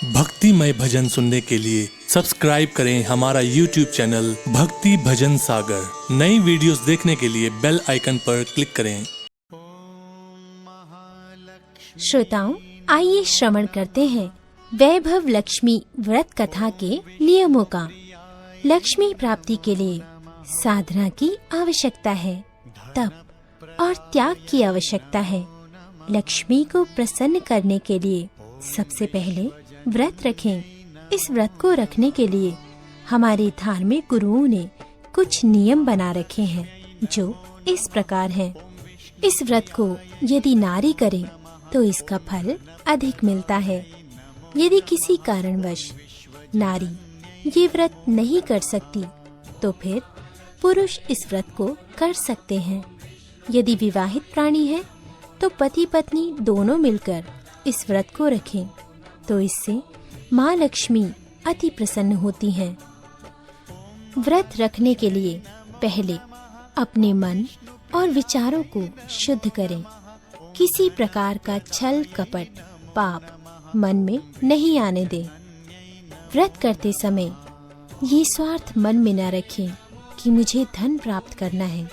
भक्तिमय भजन सुनने के लिए सब्सक्राइब करें हमारा YouTube चैनल भक्ति भजन सागर। नई वीडियोस देखने के लिए बेल आइकन पर क्लिक करें। श्रोताओं, आइए श्रवण करते हैं वैभव लक्ष्मी व्रत कथा के नियमों का। लक्ष्मी प्राप्ति के लिए साधना की आवश्यकता है, तप और त्याग की आवश्यकता है। लक्ष्मी को प्रसन्न करने के लिए सबसे पहले व्रत रखें। इस व्रत को रखने के लिए हमारे धार्मिक गुरुओं ने कुछ नियम बना रखे हैं, जो इस प्रकार हैं। इस व्रत को यदि नारी करे तो इसका फल अधिक मिलता है। यदि किसी कारणवश नारी ये व्रत नहीं कर सकती तो फिर पुरुष इस व्रत को कर सकते हैं। यदि विवाहित प्राणी है तो पति पत्नी दोनों मिलकर इस व्रत को रखें, तो इससे माँ लक्ष्मी अति प्रसन्न होती हैं। व्रत रखने के लिए पहले अपने मन और विचारों को शुद्ध करें। किसी प्रकार का छल कपट पाप मन में नहीं आने दें। व्रत करते समय ये स्वार्थ मन में न रखें कि मुझे धन प्राप्त करना है,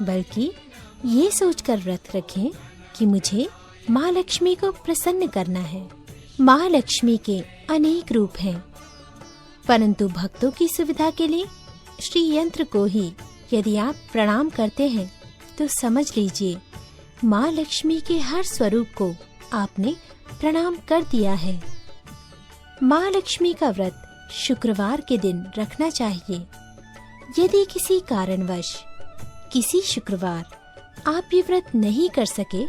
बल्कि ये सोचकर व्रत रखें कि मुझे माँ लक्ष्मी को प्रसन्न करना है। माँ लक्ष्मी के अनेक रूप हैं, परंतु भक्तों की सुविधा के लिए श्री यंत्र को ही यदि आप प्रणाम करते हैं तो समझ लीजिए माँ लक्ष्मी के हर स्वरूप को आपने प्रणाम कर दिया है। माँ लक्ष्मी का व्रत शुक्रवार के दिन रखना चाहिए। यदि किसी कारणवश किसी शुक्रवार आप ये व्रत नहीं कर सके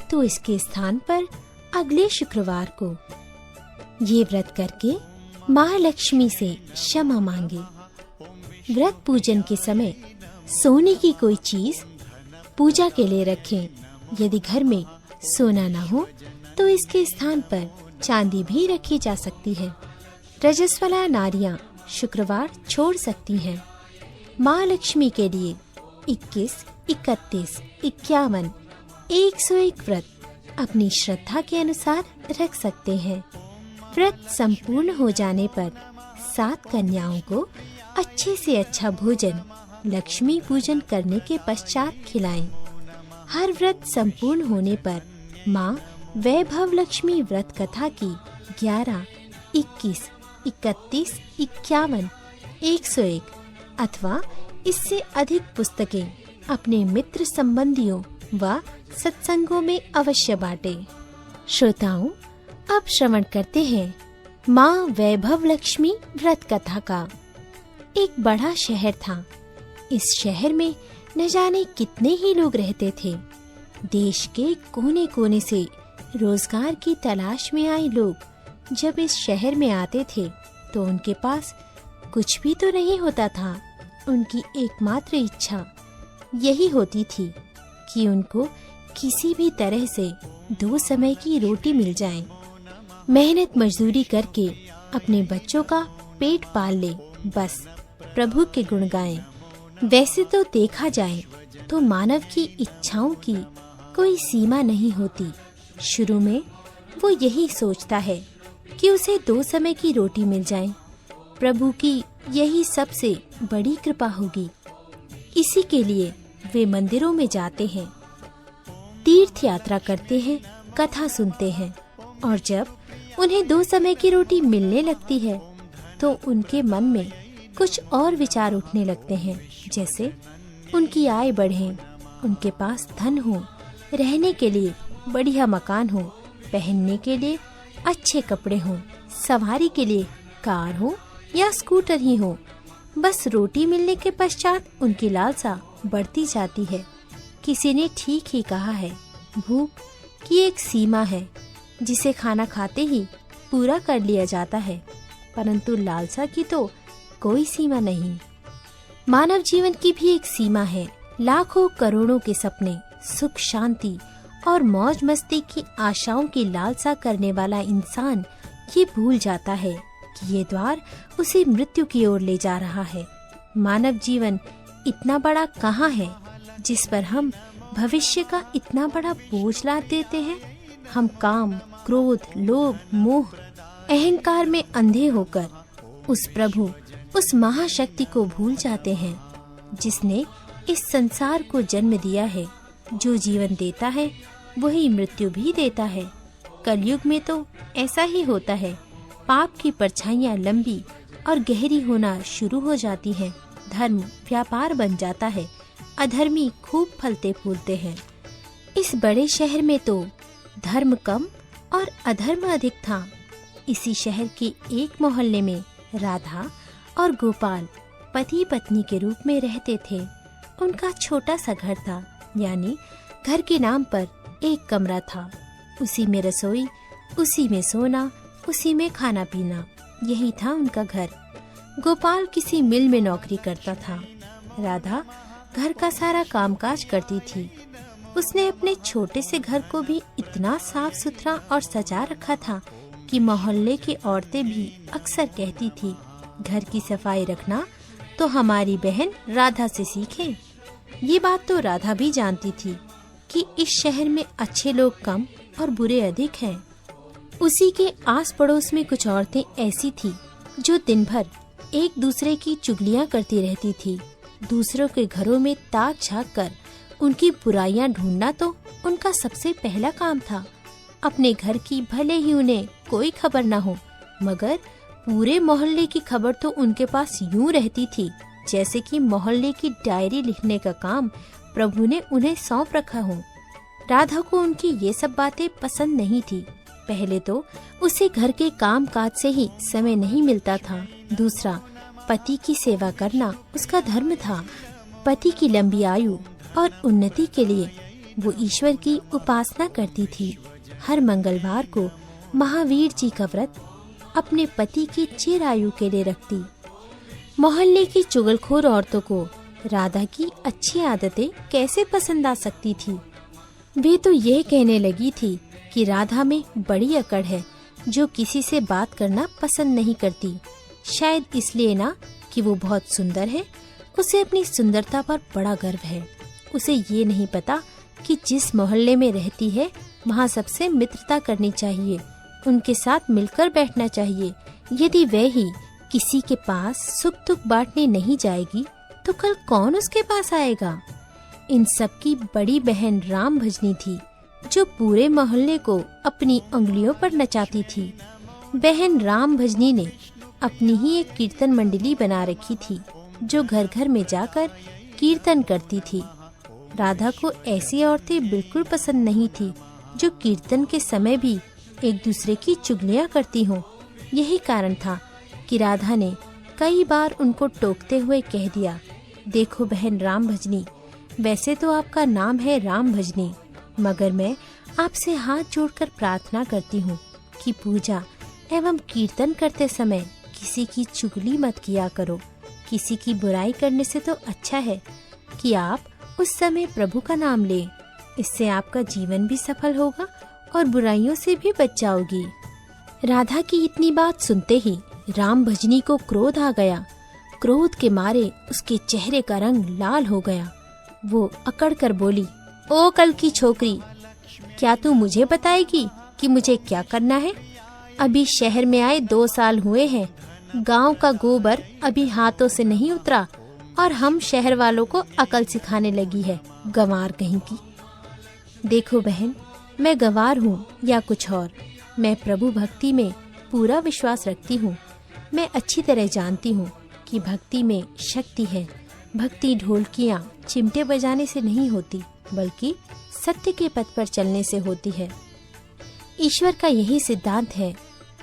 तो इसके स्थान पर अगले शुक्रवार को ये व्रत करके माँ लक्ष्मी से क्षमा मांगे। व्रत पूजन के समय सोने की कोई चीज पूजा के लिए रखें। यदि घर में सोना न हो तो इसके स्थान पर चांदी भी रखी जा सकती है। रजस्वला नारियां शुक्रवार छोड़ सकती हैं। माँ लक्ष्मी के लिए 21, 31, 51, 101 व्रत अपनी श्रद्धा के अनुसार रख सकते हैं। व्रत संपूर्ण हो जाने पर 7 कन्याओं को अच्छे से अच्छा भोजन लक्ष्मी पूजन करने के पश्चात खिलाएं। हर व्रत संपूर्ण होने पर माँ वैभव लक्ष्मी व्रत कथा की 11, 21, 31, 51, 101 अथवा इससे अधिक पुस्तकें अपने मित्र संबंधियों व सत्संगों में अवश्य बांटे। श्रोताओं, अब श्रवण करते हैं माँ वैभव लक्ष्मी व्रत कथा का। एक बड़ा शहर था। इस शहर में न जाने कितने ही लोग रहते थे। देश के कोने कोने से रोजगार की तलाश में आए लोग जब इस शहर में आते थे तो उनके पास कुछ भी तो नहीं होता था। उनकी एकमात्र इच्छा यही होती थी कि उनको किसी भी तरह से 2 समय की रोटी मिल जाए। मेहनत मजदूरी करके अपने बच्चों का पेट पाल ले, बस प्रभु के गुण गाएं। वैसे तो देखा जाए तो मानव की इच्छाओं की कोई सीमा नहीं होती। शुरू में वो यही सोचता है कि उसे 2 समय की रोटी मिल जाए। प्रभु की यही सबसे बड़ी कृपा होगी। इसी के लिए वे मंदिरों में जाते हैं, तीर्थ यात्रा करते हैं, कथा सुनते हैं, और जब उन्हें 2 समय की रोटी मिलने लगती है तो उनके मन में कुछ और विचार उठने लगते हैं, जैसे उनकी आय बढ़े, उनके पास धन हो, रहने के लिए बढ़िया मकान हो, पहनने के लिए अच्छे कपड़े हो, सवारी के लिए कार हो या स्कूटर ही हो। बस रोटी मिलने के पश्चात उनकी लालसा बढ़ती जाती है। किसी ने ठीक ही कहा है, भूख की एक सीमा है जिसे खाना खाते ही पूरा कर लिया जाता है, परंतु लालसा की तो कोई सीमा नहीं। मानव जीवन की भी एक सीमा है। लाखों करोड़ों के सपने, सुख शांति और मौज मस्ती की आशाओं की लालसा करने वाला इंसान ये भूल जाता है कि ये द्वार उसे मृत्यु की ओर ले जा रहा है। मानव जीवन इतना बड़ा कहाँ है जिस पर हम भविष्य का इतना बड़ा बोझ लाद देते हैं। हम काम, क्रोध, लोभ, मोह अहंकार में अंधे होकर उस प्रभु, उस महाशक्ति को भूल जाते हैं जिसने इस संसार को जन्म दिया है। जो जीवन देता है वही मृत्यु भी देता है। कलयुग में तो ऐसा ही होता है। पाप की परछाइयाँ लंबी और गहरी होना शुरू हो जाती हैं। धर्म व्यापार बन जाता है। अधर्मी खूब फलते फूलते हैं। इस बड़े शहर में तो धर्म कम और अधर्म अधिक था। इसी शहर के एक मोहल्ले में राधा और गोपाल पति पत्नी के रूप में रहते थे। उनका छोटा सा घर था, यानी घर के नाम पर एक कमरा था। उसी में रसोई, उसी में सोना, उसी में खाना पीना, यही था उनका घर। गोपाल किसी मिल में नौकरी करता था। राधा घर का सारा कामकाज करती थी। उसने अपने छोटे से घर को भी इतना साफ सुथरा और सजा रखा था कि मोहल्ले की औरतें भी अक्सर कहती थी, घर की सफाई रखना तो हमारी बहन राधा से सीखे। ये बात तो राधा भी जानती थी कि इस शहर में अच्छे लोग कम और बुरे अधिक हैं। उसी के आस पड़ोस में कुछ औरतें ऐसी थी जो दिन भर एक दूसरे की चुगलियां करती रहती थी। दूसरों के घरों में ताक झांक कर उनकी बुराइयां ढूंढना तो उनका सबसे पहला काम था। अपने घर की भले ही उन्हें कोई खबर न हो, मगर पूरे मोहल्ले की खबर तो उनके पास यूं रहती थी जैसे कि मोहल्ले की डायरी लिखने का काम प्रभु ने उन्हें सौंप रखा हो। राधा को उनकी ये सब बातें पसंद नहीं थी। पहले तो उसे घर के काम काज से ही समय नहीं मिलता था। दूसरा, पति की सेवा करना उसका धर्म था। पति की लंबी आयु और उन्नति के लिए वो ईश्वर की उपासना करती थी। हर मंगलवार को महावीर जी का व्रत अपने पति की चिरायु के लिए रखती। मोहल्ले की चुगलखोर औरतों को राधा की अच्छी आदतें कैसे पसंद आ सकती थी। वे तो यह कहने लगी थी कि राधा में बड़ी अकड़ है, जो किसी से बात करना पसंद नहीं करती। शायद इसलिए ना कि वो बहुत सुंदर है। उसे अपनी सुंदरता पर बड़ा गर्व है। उसे ये नहीं पता कि जिस मोहल्ले में रहती है वहाँ सबसे मित्रता करनी चाहिए, उनके साथ मिलकर बैठना चाहिए। यदि वह ही किसी के पास सुख दुख बांटने नहीं जाएगी तो कल कौन उसके पास आएगा। इन सब की बड़ी बहन राम भजनी थी, जो पूरे मोहल्ले को अपनी उंगलियों पर नचाती थी। बहन राम भजनी ने अपनी ही एक कीर्तन मंडली बना रखी थी, जो घर घर में जाकर कीर्तन करती थी। राधा को ऐसी औरतें बिल्कुल पसंद नहीं थी जो कीर्तन के समय भी एक दूसरे की चुगलियां करती हों। यही कारण था कि राधा ने कई बार उनको टोकते हुए कह दिया, देखो बहन राम भजनी, वैसे तो आपका नाम है राम भजनी, मगर मैं आपसे हाथ जोड़कर प्रार्थना करती हूँ कि पूजा एवं कीर्तन करते समय किसी की चुगली मत किया करो। किसी की बुराई करने से तो अच्छा है कि आप उस समय प्रभु का नाम लें। इससे आपका जीवन भी सफल होगा और बुराइयों से भी बच जाओगी। राधा की इतनी बात सुनते ही राम भजनी को क्रोध आ गया। क्रोध के मारे उसके चेहरे का रंग लाल हो गया। वो अकड़ कर बोली, ओ कल की छोकरी, क्या तू मुझे बताएगी कि मुझे क्या करना है? अभी शहर में आए 2 साल हुए हैं। गांव का गोबर अभी हाथों से नहीं उतरा और हम शहर वालों को अकल सिखाने लगी है, गंवार कहीं की। देखो बहन, मैं गंवार हूँ या कुछ और, मैं प्रभु भक्ति में पूरा विश्वास रखती हूँ। मैं अच्छी तरह जानती हूँ कि भक्ति में शक्ति है। भक्ति ढोलकियाँ चिमटे बजाने से नहीं होती, बल्कि सत्य के पथ पर चलने से होती है। ईश्वर का यही सिद्धांत है,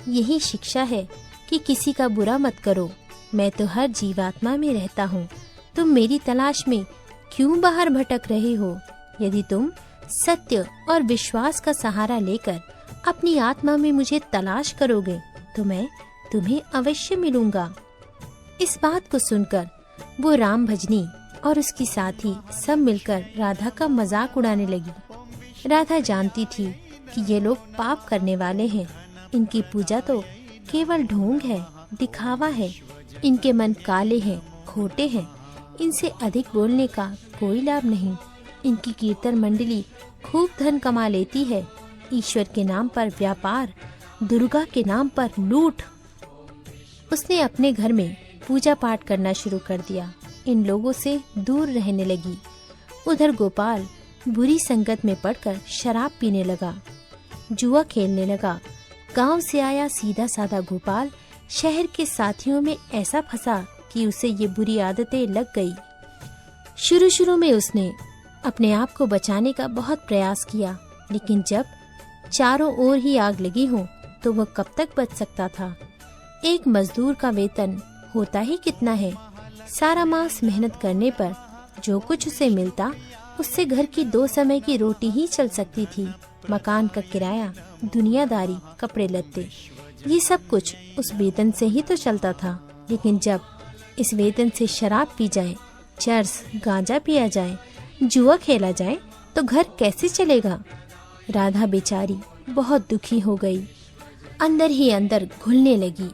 यही शिक्षा है कि किसी का बुरा मत करो। मैं तो हर जीवात्मा में रहता हूँ। तुम मेरी तलाश में क्यों बाहर भटक रहे हो? यदि तुम सत्य और विश्वास का सहारा लेकर अपनी आत्मा में मुझे तलाश करोगे तो मैं तुम्हें अवश्य मिलूंगा। इस बात को सुनकर वो राम भजनी और उसकी साथी सब मिलकर राधा का मजाक उड़ाने लगी। राधा जानती थी कि ये लोग पाप करने वाले हैं। इनकी पूजा तो केवल ढोंग है, दिखावा है। इनके मन काले हैं, खोटे हैं। इनसे अधिक बोलने का कोई लाभ नहीं। इनकी कीर्तन मंडली खूब धन कमा लेती है। ईश्वर के नाम पर व्यापार दुर्गा के नाम पर लूट। उसने अपने घर में पूजा पाठ करना शुरू कर दिया। इन लोगों से दूर रहने लगी। उधर गोपाल बुरी संगत में पड़कर शराब पीने लगा, जुआ खेलने लगा। गांव से आया सीधा साधा गोपाल शहर के साथियों में ऐसा फंसा कि उसे ये बुरी आदतें लग गई। शुरू शुरू में उसने अपने आप को बचाने का बहुत प्रयास किया, लेकिन जब चारों ओर ही आग लगी हो तो वह कब तक बच सकता था। एक मजदूर का वेतन होता ही कितना है। सारा मास मेहनत करने पर जो कुछ उसे मिलता उससे घर की 2 समय की रोटी ही चल सकती थी। मकान का किराया, दुनियादारी, कपड़े लत्ते, ये सब कुछ उस वेतन से ही तो चलता था। लेकिन जब इस वेतन से शराब पी जाए, चर्स गांजा पिया जाए, जुआ खेला जाए तो घर कैसे चलेगा। राधा बेचारी बहुत दुखी हो गई, अंदर ही अंदर घुलने लगी।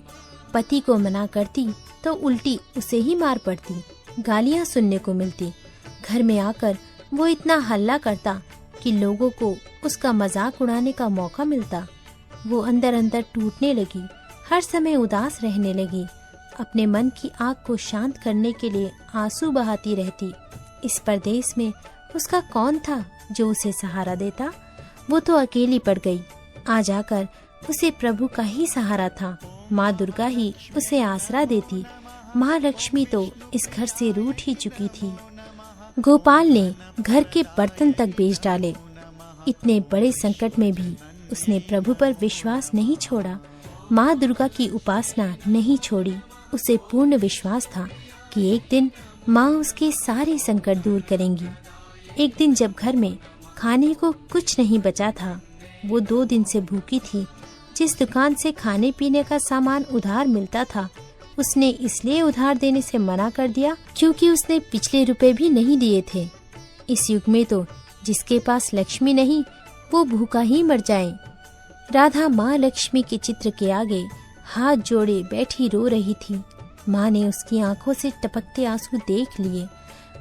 पति को मना करती तो उल्टी उसे ही मार पड़ती, गालियां सुनने को मिलती। घर में आकर वो इतना हल्ला करता कि लोगों को उसका मजाक उड़ाने का मौका मिलता। वो अंदर अंदर टूटने लगी, हर समय उदास रहने लगी। अपने मन की आग को शांत करने के लिए आंसू बहाती रहती। इस परदेश में उसका कौन था जो उसे सहारा देता। वो तो अकेली पड़ गई। आज आकर उसे प्रभु का ही सहारा था। माँ दुर्गा ही उसे आसरा देती। माँ लक्ष्मी तो इस घर से रूठ ही चुकी थी। गोपाल ने घर के बर्तन तक बेच डाले। इतने बड़े संकट में भी उसने प्रभु पर विश्वास नहीं छोड़ा, माँ दुर्गा की उपासना नहीं छोड़ी। उसे पूर्ण विश्वास था कि एक दिन माँ उसके सारे संकट दूर करेंगी। एक दिन जब घर में खाने को कुछ नहीं बचा था, वो 2 दिन से भूखी थी। जिस दुकान से खाने पीने का सामान उधार मिलता था, उसने इसलिए उधार देने से मना कर दिया क्योंकि उसने पिछले रुपए भी नहीं दिए थे। इस युग में तो जिसके पास लक्ष्मी नहीं वो भूखा ही मर जाए। राधा माँ लक्ष्मी के चित्र के आगे हाथ जोड़े बैठी रो रही थी। माँ ने उसकी आंखों से टपकते आंसू देख लिए,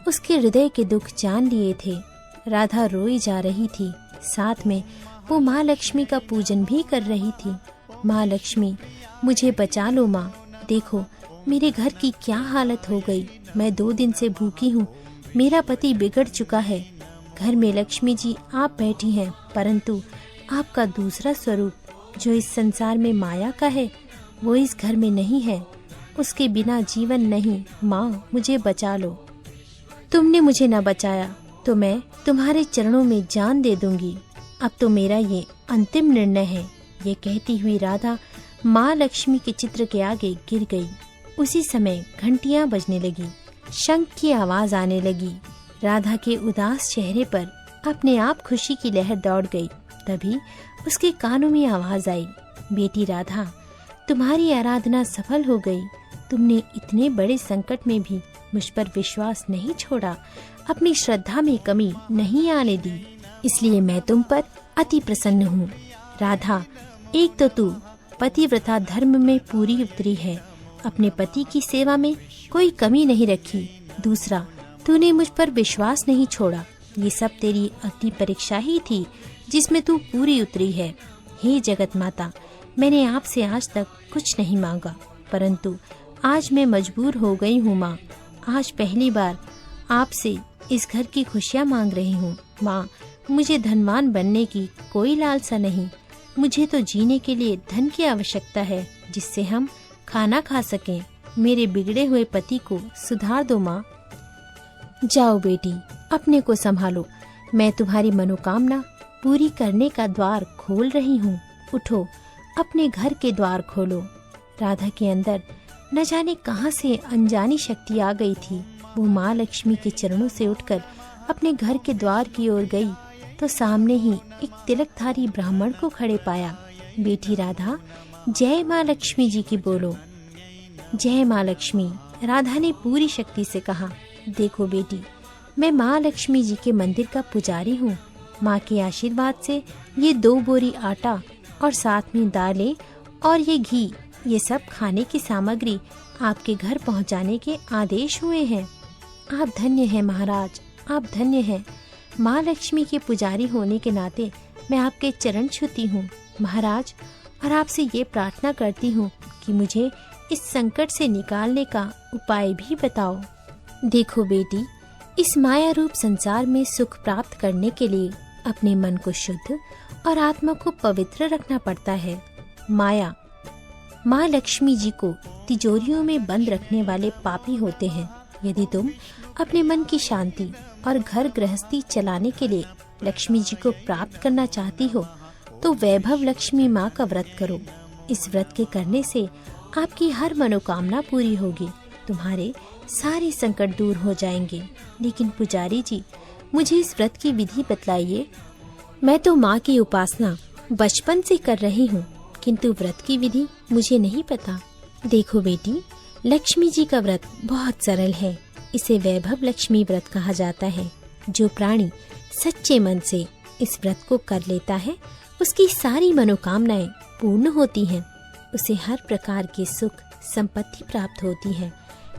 उसके हृदय के दुख जान लिए थे। राधा रोई जा रही थी, साथ में वो माँ लक्ष्मी का पूजन भी कर रही थी। माँ लक्ष्मी, मुझे बचा लो माँ, देखो मेरे घर की क्या हालत हो गई। मैं 2 दिन से भूखी हूँ, मेरा पति बिगड़ चुका है। घर में लक्ष्मी जी आप बैठी हैं, परंतु आपका दूसरा स्वरूप जो इस संसार में माया का है वो इस घर में नहीं है। उसके बिना जीवन नहीं। माँ मुझे बचा लो। तुमने मुझे न बचाया तो मैं तुम्हारे चरणों में जान दे दूंगी। अब तो मेरा ये अंतिम निर्णय है। ये कहती हुई राधा माँ लक्ष्मी के चित्र के आगे गिर गई। उसी समय घंटियां बजने लगी, शंख की आवाज आने लगी। राधा के उदास चेहरे पर अपने आप खुशी की लहर दौड़ गई। तभी उसके कानों में आवाज आई, बेटी राधा, तुम्हारी आराधना सफल हो गई। तुमने इतने बड़े संकट में भी मुझ पर विश्वास नहीं छोड़ा, अपनी श्रद्धा में कमी नहीं आने दी, इसलिए मैं तुम पर अति प्रसन्न हूँ। राधा, एक तो तू पतिव्रता धर्म में पूरी उतरी है, अपने पति की सेवा में कोई कमी नहीं रखी। दूसरा, तूने मुझ पर विश्वास नहीं छोड़ा। ये सब तेरी अग्नि परीक्षा ही थी जिसमें तू पूरी उतरी है। हे जगत माता, मैंने आपसे आज तक कुछ नहीं मांगा, परंतु आज मैं मजबूर हो गई हूँ माँ। आज पहली बार आपसे इस घर की खुशियाँ मांग रही हूँ। माँ, मुझे धनवान बनने की कोई लालसा नहीं। मुझे तो जीने के लिए धन की आवश्यकता है, जिससे हम खाना खा सकें। मेरे बिगड़े हुए पति को सुधार दो माँ। जाओ बेटी, अपने को संभालो। मैं तुम्हारी मनोकामना पूरी करने का द्वार खोल रही हूँ। उठो, अपने घर के द्वार खोलो। राधा के अंदर न जाने कहां से अनजानी शक्ति आ गई थी। वो माँ लक्ष्मी के चरणों से उठकर अपने घर के द्वार की ओर गई तो सामने ही एक तिलकधारी ब्राह्मण को खड़े पाया। बेटी राधा, जय माँ लक्ष्मी जी की बोलो। जय माँ लक्ष्मी, राधा ने पूरी शक्ति से कहा। देखो बेटी, मैं माँ लक्ष्मी जी के मंदिर का पुजारी हूँ। माँ के आशीर्वाद से ये 2 बोरी आटा और साथ में दालें और ये घी, ये सब खाने की सामग्री आपके घर पहुँचाने के आदेश हुए हैं। आप धन्य हैं महाराज, आप धन्य हैं। माँ लक्ष्मी के पुजारी होने के नाते मैं आपके चरण छूती हूँ। महाराज, और आपसे ये प्रार्थना करती हूँ कि मुझे इस संकट से निकालने का उपाय भी बताओ। देखो बेटी, इस माया रूप संसार में सुख प्राप्त करने के लिए अपने मन को शुद्ध और आत्मा को पवित्र रखना पड़ता है। माया माँ लक्ष्मी जी को तिजोरियों में बंद रखने वाले पापी होते हैं। यदि तुम अपने मन की शांति और घर गृहस्थी चलाने के लिए लक्ष्मी जी को प्राप्त करना चाहती हो तो वैभव लक्ष्मी माँ का व्रत करो। इस व्रत के करने से आपकी हर मनोकामना पूरी होगी, तुम्हारे सारे संकट दूर हो जाएंगे। लेकिन पुजारी जी, मुझे इस व्रत की विधि बतलाइए। मैं तो माँ की उपासना बचपन से कर रही हूँ, किंतु व्रत की विधि मुझे नहीं पता। देखो बेटी, लक्ष्मी जी का व्रत बहुत सरल है। इसे वैभव लक्ष्मी व्रत कहा जाता है। जो प्राणी सच्चे मन से इस व्रत को कर लेता है, उसकी सारी मनोकामनाएं पूर्ण होती हैं। उसे हर प्रकार के सुख संपत्ति प्राप्त होती है।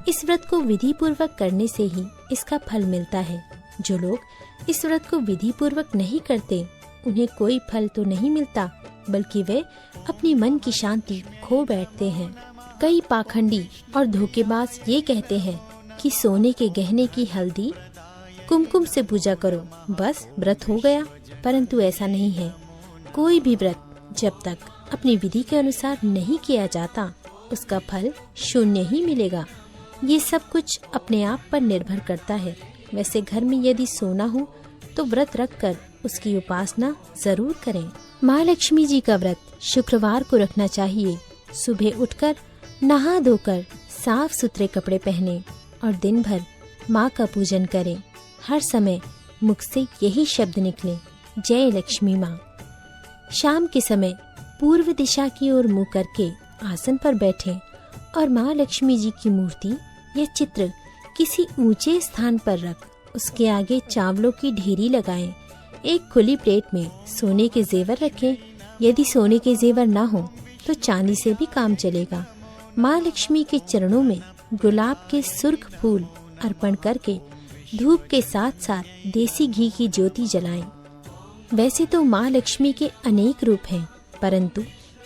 इस व्रत को विधि पूर्वक करने से ही इसका फल मिलता है। जो लोग इस व्रत को विधि पूर्वक नहीं करते, उन्हें कोई फल तो नहीं मिलता, बल्कि वे अपने मन की शांति खो बैठते हैं। कई पाखंडी और धोखेबाज ये कहते हैं कि सोने के गहने की हल्दी कुमकुम से पूजा करो, बस व्रत हो गया। परंतु ऐसा नहीं है। कोई भी व्रत जब तक अपनी विधि के अनुसार नहीं किया जाता, उसका फल शून्य ही मिलेगा। ये सब कुछ अपने आप पर निर्भर करता है। वैसे घर में यदि सोना हो तो व्रत रखकर उसकी उपासना जरूर करें। माँ लक्ष्मी जी का व्रत शुक्रवार को रखना चाहिए। सुबह उठकर नहा धोकर साफ सुथरे कपड़े पहने और दिन भर माँ का पूजन करें। हर समय मुख से यही शब्द निकले, जय लक्ष्मी माँ। शाम के समय पूर्व दिशा की ओर मुँह करके आसन पर बैठें और माँ लक्ष्मी जी की मूर्ति या चित्र किसी ऊंचे स्थान पर रख उसके आगे चावलों की ढेरी लगाएं। एक खुली प्लेट में सोने के जेवर रखें। यदि सोने के जेवर ना हो तो चांदी से भी काम चलेगा। माँ लक्ष्मी के चरणों में गुलाब के सुर्ख फूल अर्पण करके धूप के साथ साथ देसी घी की ज्योति जलाएं। वैसे तो माँ लक्ष्मी के अनेक रूप हैं, परंतु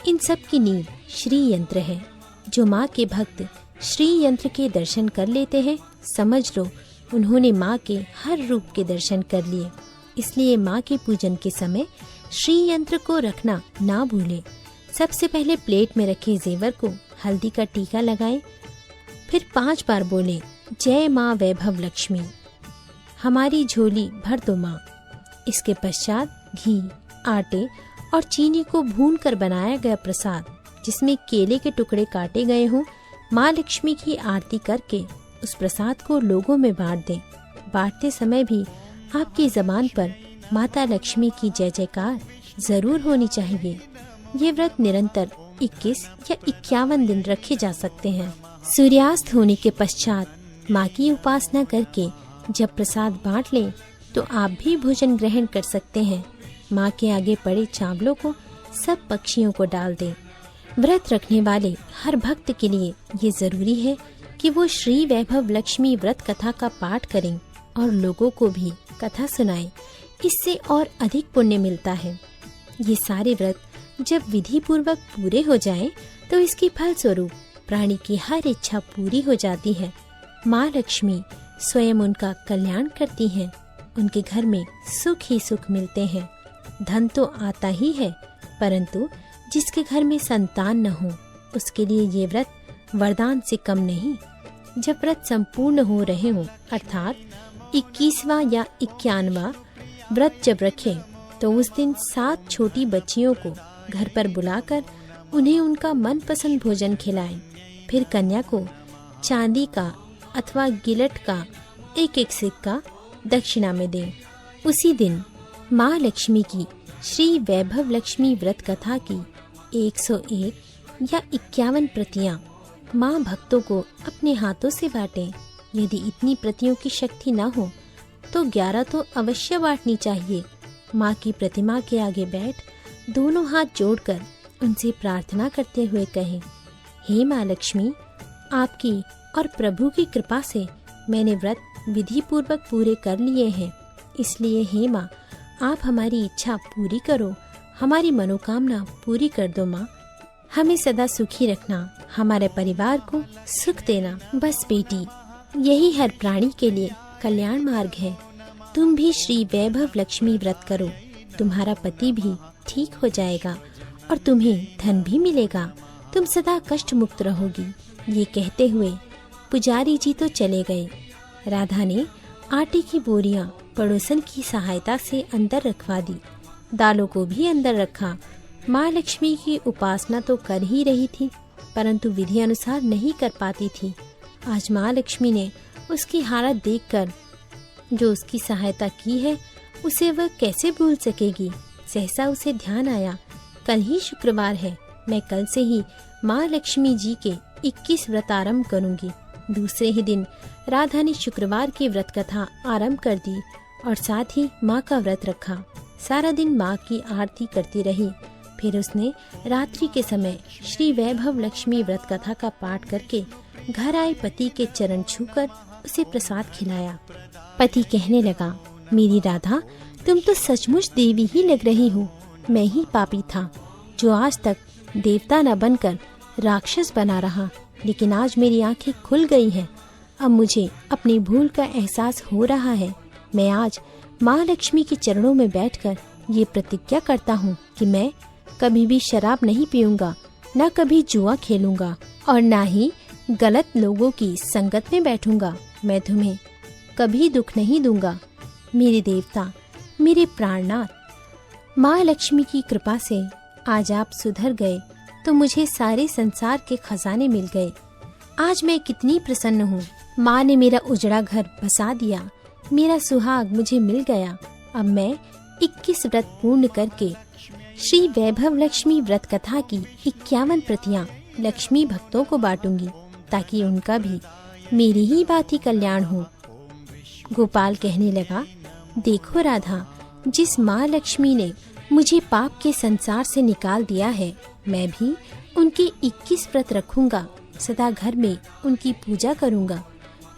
इन सब की नींव श्री यंत्र है। जो माँ के भक्त श्री यंत्र के दर्शन कर लेते हैं, समझ लो उन्होंने माँ के हर रूप के दर्शन कर लिए। इसलिए माँ के पूजन के समय श्री यंत्र को रखना ना भूलें। सबसे पहले प्लेट में रखे जेवर को हल्दी का टीका लगाएं, फिर 5 बार बोलें, जय माँ वैभव लक्ष्मी, हमारी झोली भर दो माँ। इसके पश्चात घी, आटे और चीनी को भूनकर बनाया गया प्रसाद, जिसमें केले के टुकड़े काटे गए हों, माँ लक्ष्मी की आरती करके उस प्रसाद को लोगों में बांट दें। बांटते समय भी आपकी जबान पर माता लक्ष्मी की जय जयकार जरूर होनी चाहिए। ये व्रत निरंतर 21 या 51 दिन रखे जा सकते हैं। सूर्यास्त होने के पश्चात माँ की उपासना करके जब प्रसाद बांट लें तो आप भी भोजन ग्रहण कर सकते हैं। माँ के आगे पड़े चावलों को सब पक्षियों को डाल दें। व्रत रखने वाले हर भक्त के लिए ये जरूरी है कि वो श्री वैभव लक्ष्मी व्रत कथा का पाठ करें और लोगों को भी कथा सुनाएं। इससे और अधिक पुण्य मिलता है। ये सारे व्रत जब विधि पूर्वक पूरे हो जाएं, तो इसके फल स्वरूप प्राणी की हर इच्छा पूरी हो जाती है। माँ लक्ष्मी स्वयं उनका कल्याण करती हैं। उनके घर में सुख ही सुख मिलते हैं। धन तो आता ही है, परंतु जिसके घर में संतान न हो उसके लिए ये व्रत वरदान से कम नहीं। जब व्रत संपूर्ण हो रहे हों, अर्थात 21वां या 51वां व्रत जब रखें, तो उस दिन 7 छोटी बच्चियों को घर पर बुलाकर उन्हें उनका मनपसंद भोजन खिलाएं। फिर कन्या को चांदी का अथवा गिलट का एक सिक्का दक्षिणा में दें। उसी दिन माँ लक्ष्मी की श्री वैभव लक्ष्मी व्रत कथा की 101 या 51 प्रतियां माँ भक्तों को अपने हाथों से बांटें। यदि इतनी प्रतियों की शक्ति न हो तो 11 तो अवश्य बांटनी चाहिए। माँ की प्रतिमा के आगे बैठ दोनों हाथ जोड़कर उनसे प्रार्थना करते हुए कहें, हे माँ लक्ष्मी, आपकी और प्रभु की कृपा से मैंने व्रत विधि पूर्वक पूरे कर लिए हैं। इसलिए हे माँ, आप हमारी इच्छा पूरी करो, हमारी मनोकामना पूरी कर दो माँ। हमें सदा सुखी रखना, हमारे परिवार को सुख देना। बस बेटी, यही हर प्राणी के लिए कल्याण मार्ग है। तुम भी श्री वैभव लक्ष्मी व्रत करो, तुम्हारा पति भी ठीक हो जाएगा और तुम्हें धन भी मिलेगा। तुम सदा कष्ट मुक्त रहोगी। ये कहते हुए पुजारी जी तो चले गए। राधा ने आटे की बोरियां पड़ोसन की सहायता से अंदर रखवा दी, दालों को भी अंदर रखा। माँ लक्ष्मी की उपासना तो कर ही रही थी, परंतु विधि अनुसार नहीं कर पाती थी। आज माँ लक्ष्मी ने उसकी हालत देखकर जो उसकी सहायता की है, उसे वह कैसे भूल सकेगी। सहसा उसे ध्यान आया, कल ही शुक्रवार है, मैं कल से ही माँ लक्ष्मी जी के 21 व्रत आरंभ करूंगी। दूसरे ही दिन राधा ने शुक्रवार की व्रत कथा आरंभ कर दी और साथ ही माँ का व्रत रखा। सारा दिन माँ की आरती करती रही। फिर उसने रात्रि के समय श्री वैभव लक्ष्मी व्रत कथा का पाठ करके घर आए पति के चरण छूकर उसे प्रसाद खिलाया। पति कहने लगा, मेरी राधा, तुम तो सचमुच देवी ही लग रही हो। मैं ही पापी था जो आज तक देवता न बनकर राक्षस बना रहा, लेकिन आज मेरी आंखें खुल गई हैं। अब मुझे अपनी भूल का एहसास हो रहा है। मैं आज माँ लक्ष्मी के चरणों में बैठकर ये प्रतिज्ञा करता हूँ कि मैं कभी भी शराब नहीं पीऊंगा, न कभी जुआ खेलूंगा और न ही गलत लोगों की संगत में बैठूंगा। मैं तुम्हें कभी दुख नहीं दूंगा। मेरे देवता, मेरे प्राणनाथ, माँ लक्ष्मी की कृपा से आज आप सुधर गए तो मुझे सारे संसार के खजाने मिल गए। आज मैं कितनी प्रसन्न हूँ। माँ ने मेरा उजड़ा घर बसा दिया, मेरा सुहाग मुझे मिल गया। अब मैं 21 व्रत पूर्ण करके श्री वैभव लक्ष्मी व्रत कथा की 51 प्रतियां लक्ष्मी भक्तों को बांटूंगी, ताकि उनका भी मेरी ही बात ही कल्याण हो। गोपाल कहने लगा, देखो राधा, जिस माँ लक्ष्मी ने मुझे पाप के संसार से निकाल दिया है, मैं भी उनके 21 व्रत रखूंगा, सदा घर में उनकी पूजा करूंगा।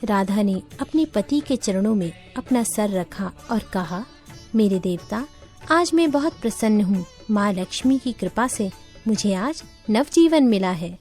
राधा ने अपने पति के चरणों में अपना सर रखा और कहा, मेरे देवता, आज मैं बहुत प्रसन्न हूँ। माँ लक्ष्मी की कृपा से मुझे आज नवजीवन मिला है।